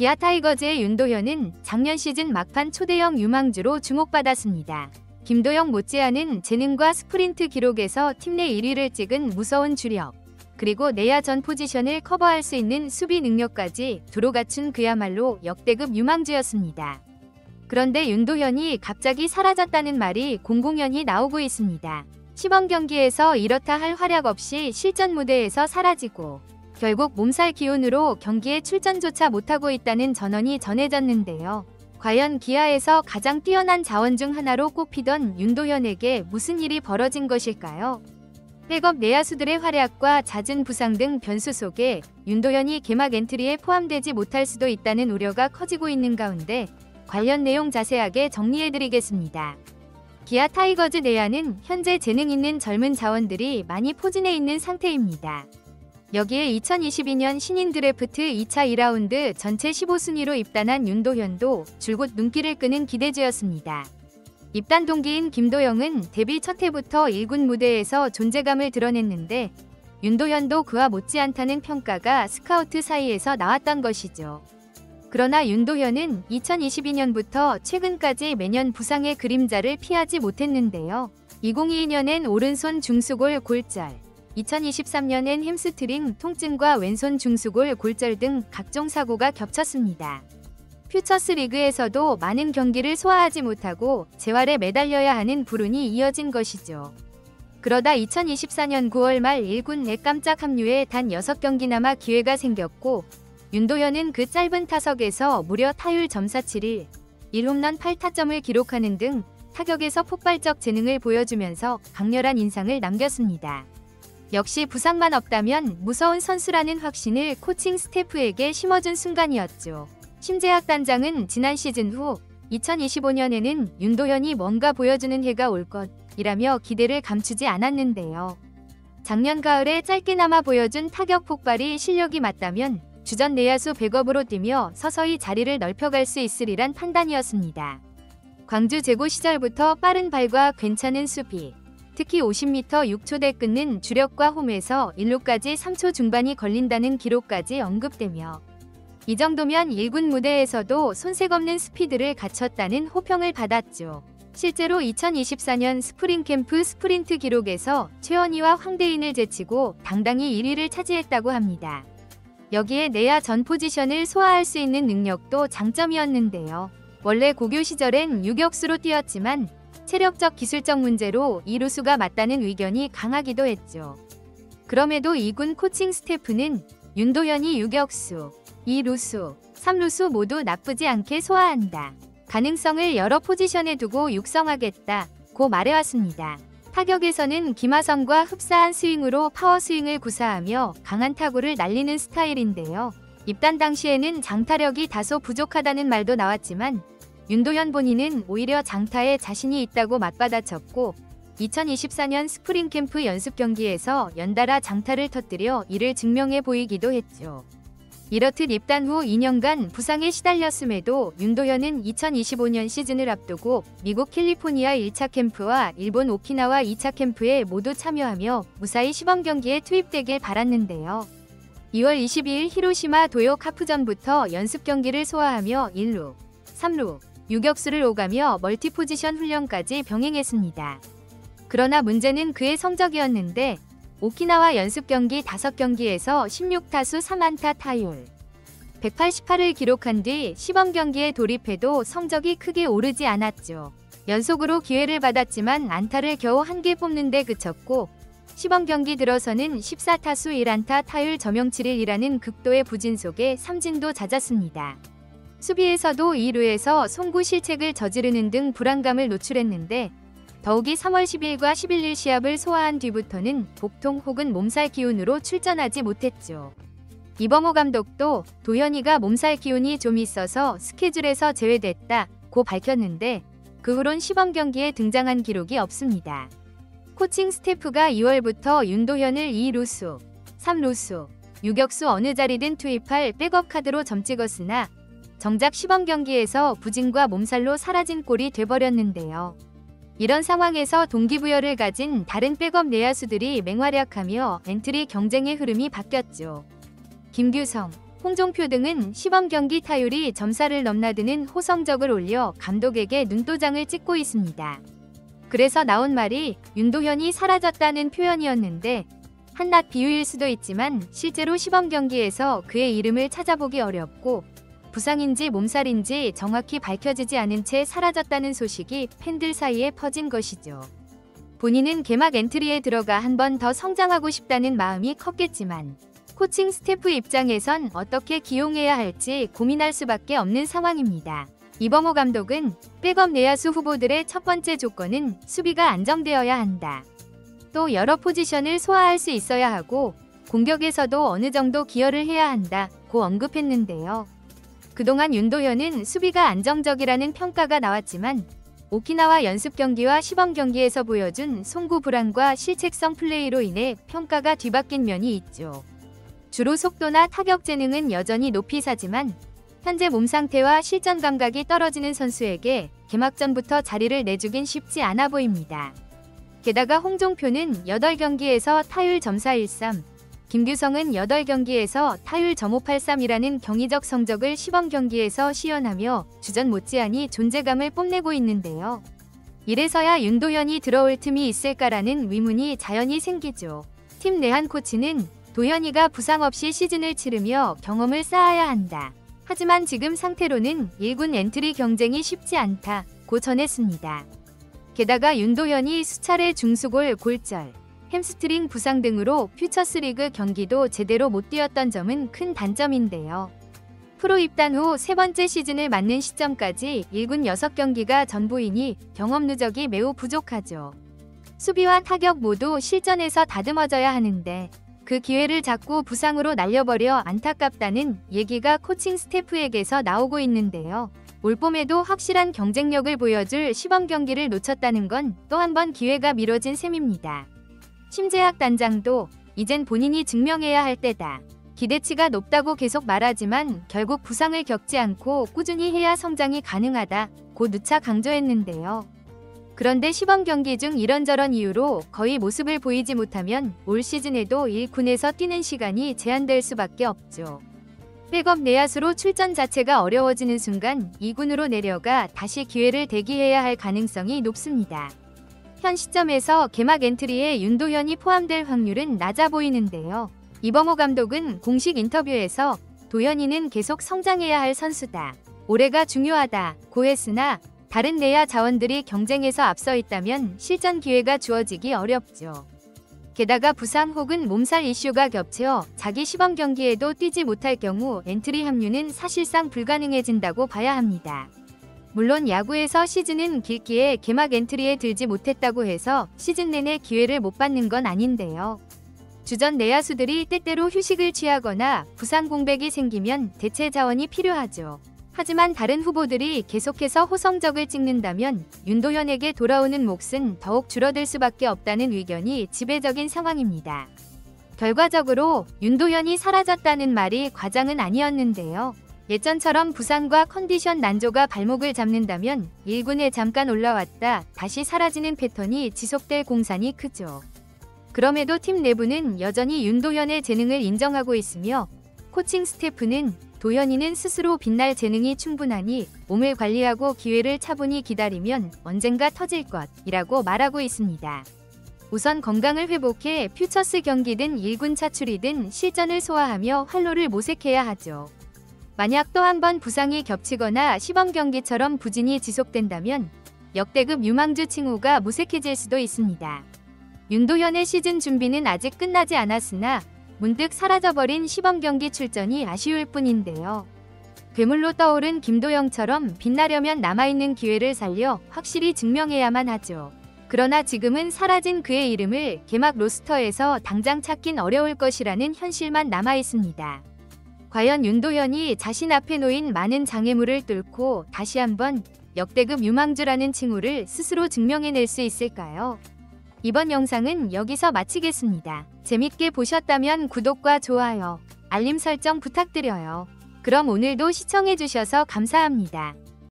기아 타이거즈의 윤도현은 작년 시즌 막판 초대형 유망주로 주목받았습니다. 김도영 못지않은 재능과 스프린트 기록에서 팀 내 1위를 찍은 무서운 주력, 그리고 내야 전 포지션을 커버할 수 있는 수비 능력까지 두루 갖춘 그야말로 역대급 유망주였습니다. 그런데 윤도현이 갑자기 사라졌다는 말이 공공연히 나오고 있습니다. 시범 경기에서 이렇다 할 활약 없이 실전 무대에서 사라지고 결국 몸살 기운으로 경기에 출전조차 못하고 있다는 전언이 전해졌는데요. 과연 기아에서 가장 뛰어난 자원 중 하나로 꼽히던 윤도현에게 무슨 일이 벌어진 것일까요? 백업 내야수들의 활약과 잦은 부상 등 변수 속에 윤도현이 개막 엔트리에 포함되지 못할 수도 있다는 우려가 커지고 있는 가운데 관련 내용 자세하게 정리해드리겠습니다. 기아 타이거즈 내야는 현재 재능 있는 젊은 자원들이 많이 포진해 있는 상태입니다. 여기에 2022년 신인 드래프트 2차 2라운드 전체 15순위로 입단한 윤도현도 줄곧 눈길을 끄는 기대주였습니다. 입단 동기인 김도영은 데뷔 첫 해부터 1군 무대에서 존재감을 드러냈는데 윤도현도 그와 못지않다는 평가가 스카우트 사이에서 나왔던 것이죠. 그러나 윤도현은 2022년부터 최근까지 매년 부상의 그림자를 피하지 못했는데요. 2022년엔 오른손 중수골 골절, 2023년엔 햄스트링 통증과 왼손 중수골 골절 등 각종 사고가 겹쳤습니다. 퓨처스 리그에서도 많은 경기를 소화하지 못하고 재활에 매달려야 하는 불운이 이어진 것이죠. 그러다 2024년 9월 말 1군에 깜짝 합류해 단 6경기나마 기회가 생겼고 윤도현은 그 짧은 타석에서 무려 타율 점사 7일, 1홈런 8타점을 기록하는 등 타격에서 폭발적 재능을 보여주면서 강렬한 인상을 남겼습니다. 역시 부상만 없다면 무서운 선수라는 확신을 코칭 스태프에게 심어준 순간이었죠. 심재학 단장은 지난 시즌 후 2025년에는 윤도현이 뭔가 보여주는 해가 올 것이라며 기대를 감추지 않았는데요. 작년 가을에 짧게나마 보여준 타격 폭발이 실력이 맞다면 주전 내야수 백업으로 뛰며 서서히 자리를 넓혀갈 수 있으리란 판단이었습니다. 광주 제고 시절부터 빠른 발과 괜찮은 수비, 특히 50m 6초대 끊는 주력과 홈에서 1루까지 3초 중반이 걸린다는 기록까지 언급되며 이 정도면 1군 무대에서도 손색 없는 스피드를 갖췄다는 호평을 받았죠. 실제로 2024년 스프링 캠프 스프린트 기록에서 최원희와 황대인을 제치고 당당히 1위를 차지했다고 합니다. 여기에 내야 전 포지션을 소화할 수 있는 능력도 장점이었는데요. 원래 고교 시절엔 유격수로 뛰었지만 체력적 기술적 문제로 2루수가 맞다는 의견이 강하기도 했죠. 그럼에도 2군 코칭 스태프는 윤도현이 유격수, 2루수, 3루수 모두 나쁘지 않게 소화한다. 가능성을 여러 포지션에 두고 육성하겠다고 말해왔습니다. 타격에서는 김하성과 흡사한 스윙으로 파워스윙을 구사하며 강한 타구를 날리는 스타일인데요. 입단 당시에는 장타력이 다소 부족하다는 말도 나왔지만 윤도현 본인은 오히려 장타에 자신이 있다고 맞받아쳤고 2024년 스프링 캠프 연습 경기에서 연달아 장타를 터뜨려 이를 증명해 보이기도 했죠. 이렇듯 입단 후 2년간 부상에 시달렸음에도 윤도현은 2025년 시즌을 앞두고 미국 캘리포니아 1차 캠프와 일본 오키나와 2차 캠프에 모두 참여하며 무사히 시범 경기에 투입되길 바랐는데요. 2월 22일 히로시마 도요 카프전부터 연습 경기를 소화하며 1루, 3루, 유격수를 오가며 멀티포지션 훈련까지 병행했습니다. 그러나 문제는 그의 성적이었는데 오키나와 연습 경기 5경기에서 16타수 3안타 타율 188을 기록한 뒤 시범 경기에 돌입해도 성적이 크게 오르지 않았죠. 연속으로 기회를 받았지만 안타를 겨우 1개 뽑는데 그쳤고 시범 경기 들어서는 14타수 1안타 타율 점영치를이라는 극도의 부진 속에 삼진도 잦았습니다. 수비에서도 2루에서 송구 실책을 저지르는 등 불안감을 노출했는데 더욱이 3월 10일과 11일 시합을 소화한 뒤부터는 복통 혹은 몸살 기운으로 출전하지 못했죠. 이범호 감독도 도현이가 몸살 기운이 좀 있어서 스케줄에서 제외됐다고 밝혔는데 그 후론 시범 경기에 등장한 기록이 없습니다. 코칭 스태프가 2월부터 윤도현을 2루수, 3루수, 유격수 어느 자리든 투입할 백업 카드로 점찍었으나 정작 시범 경기에서 부진과 몸살로 사라진 꼴이 돼버렸는데요. 이런 상황에서 동기부여를 가진 다른 백업 내야수들이 맹활약하며 엔트리 경쟁의 흐름이 바뀌었죠. 김규성, 홍종표 등은 시범 경기 타율이 점사를 넘나드는 호성적을 올려 감독에게 눈도장을 찍고 있습니다. 그래서 나온 말이 윤도현이 사라졌다는 표현이었는데 한낱 비유일 수도 있지만 실제로 시범 경기에서 그의 이름을 찾아보기 어렵고 부상인지 몸살인지 정확히 밝혀지지 않은 채 사라졌다는 소식이 팬들 사이에 퍼진 것이죠. 본인은 개막 엔트리에 들어가 한 번 더 성장하고 싶다는 마음이 컸겠지만 코칭 스태프 입장에선 어떻게 기용해야 할지 고민할 수밖에 없는 상황입니다. 이범호 감독은 백업 내야수 후보들의 첫 번째 조건은 수비가 안정되어야 한다. 또 여러 포지션을 소화할 수 있어야 하고 공격에서도 어느 정도 기여를 해야 한다고 언급했는데요. 그동안 윤도현은 수비가 안정적이라는 평가가 나왔지만 오키나와 연습 경기와 시범 경기에서 보여준 송구 불안과 실책성 플레이로 인해 평가가 뒤바뀐 면이 있죠. 주로 속도나 타격 재능은 여전히 높이 사지만 현재 몸 상태와 실전 감각이 떨어지는 선수에게 개막전부터 자리를 내주긴 쉽지 않아 보입니다. 게다가 홍종표는 8경기에서 타율 점사 13, 김규성은 8경기에서 타율 .583이라는 경이적 성적을 시범 경기에서 시연하며 주전 못지않이 존재감을 뽐내고 있는데요. 이래서야 윤도현이 들어올 틈이 있을까라는 의문이 자연히 생기죠. 팀 내한 코치는 도현이가 부상 없이 시즌을 치르며 경험을 쌓아야 한다. 하지만 지금 상태로는 1군 엔트리 경쟁이 쉽지 않다고 전했습니다. 게다가 윤도현이 수차례 중수골 골절, 햄스트링 부상 등으로 퓨처스리그 경기도 제대로 못 뛰었던 점은 큰 단점인데요. 프로 입단 후 세 번째 시즌을 맞는 시점까지 1군 6경기가 전부이니 경험 누적이 매우 부족하죠. 수비와 타격 모두 실전에서 다듬어져야 하는데 그 기회를 자꾸 부상으로 날려버려 안타깝다는 얘기가 코칭 스태프에게서 나오고 있는데요. 올봄에도 확실한 경쟁력을 보여줄 시범 경기를 놓쳤다는 건 또 한 번 기회가 미뤄진 셈입니다. 심재학 단장도 이젠 본인이 증명해야 할 때다. 기대치가 높다고 계속 말하지만 결국 부상을 겪지 않고 꾸준히 해야 성장이 가능하다고 누차 강조했는데요. 그런데 시범 경기 중 이런저런 이유로 거의 모습을 보이지 못하면 올 시즌에도 1군에서 뛰는 시간이 제한될 수밖에 없죠. 백업 내야수로 출전 자체가 어려워지는 순간 2군으로 내려가 다시 기회를 대기해야 할 가능성이 높습니다. 현 시점에서 개막 엔트리에 윤도현이 포함될 확률은 낮아 보이는데요. 이범호 감독은 공식 인터뷰에서 도현이는 계속 성장해야 할 선수다. 올해가 중요하다고 했으나 다른 내야 자원들이 경쟁에서 앞서 있다면 실전 기회가 주어지기 어렵죠. 게다가 부상 혹은 몸살 이슈가 겹쳐 자기 시범 경기에도 뛰지 못할 경우 엔트리 합류는 사실상 불가능해진다고 봐야 합니다. 물론 야구에서 시즌은 길기에 개막 엔트리에 들지 못했다고 해서 시즌 내내 기회를 못 받는 건 아닌데요. 주전 내야수들이 때때로 휴식을 취하거나 부상 공백이 생기면 대체 자원이 필요하죠. 하지만 다른 후보들이 계속해서 호성적을 찍는다면 윤도현에게 돌아오는 몫은 더욱 줄어들 수밖에 없다는 의견이 지배적인 상황입니다. 결과적으로 윤도현이 사라졌다는 말이 과장은 아니었는데요. 예전처럼 부상과 컨디션 난조가 발목을 잡는다면 1군에 잠깐 올라왔다 다시 사라지는 패턴이 지속될 공산이 크죠. 그럼에도 팀 내부는 여전히 윤도현의 재능을 인정하고 있으며 코칭 스태프는 도현이는 스스로 빛날 재능이 충분하니 몸을 관리하고 기회를 차분히 기다리면 언젠가 터질 것이라고 말하고 있습니다. 우선 건강을 회복해 퓨처스 경기든 1군 차출이든 실전을 소화하며 활로를 모색해야 하죠. 만약 또 한 번 부상이 겹치거나 시범 경기처럼 부진이 지속된다면 역대급 유망주 칭호가 무색해질 수도 있습니다. 윤도현의 시즌 준비는 아직 끝나지 않았으나 문득 사라져버린 시범 경기 출전이 아쉬울 뿐인데요. 괴물로 떠오른 김도영처럼 빛나려면 남아있는 기회를 살려 확실히 증명해야만 하죠. 그러나 지금은 사라진 그의 이름을 개막 로스터에서 당장 찾긴 어려울 것이라는 현실만 남아있습니다. 과연 윤도현이 자신 앞에 놓인 많은 장애물을 뚫고 다시 한번 역대급 유망주라는 칭호를 스스로 증명해낼 수 있을까요? 이번 영상은 여기서 마치겠습니다. 재밌게 보셨다면 구독과 좋아요, 알림 설정 부탁드려요. 그럼 오늘도 시청해주셔서 감사합니다.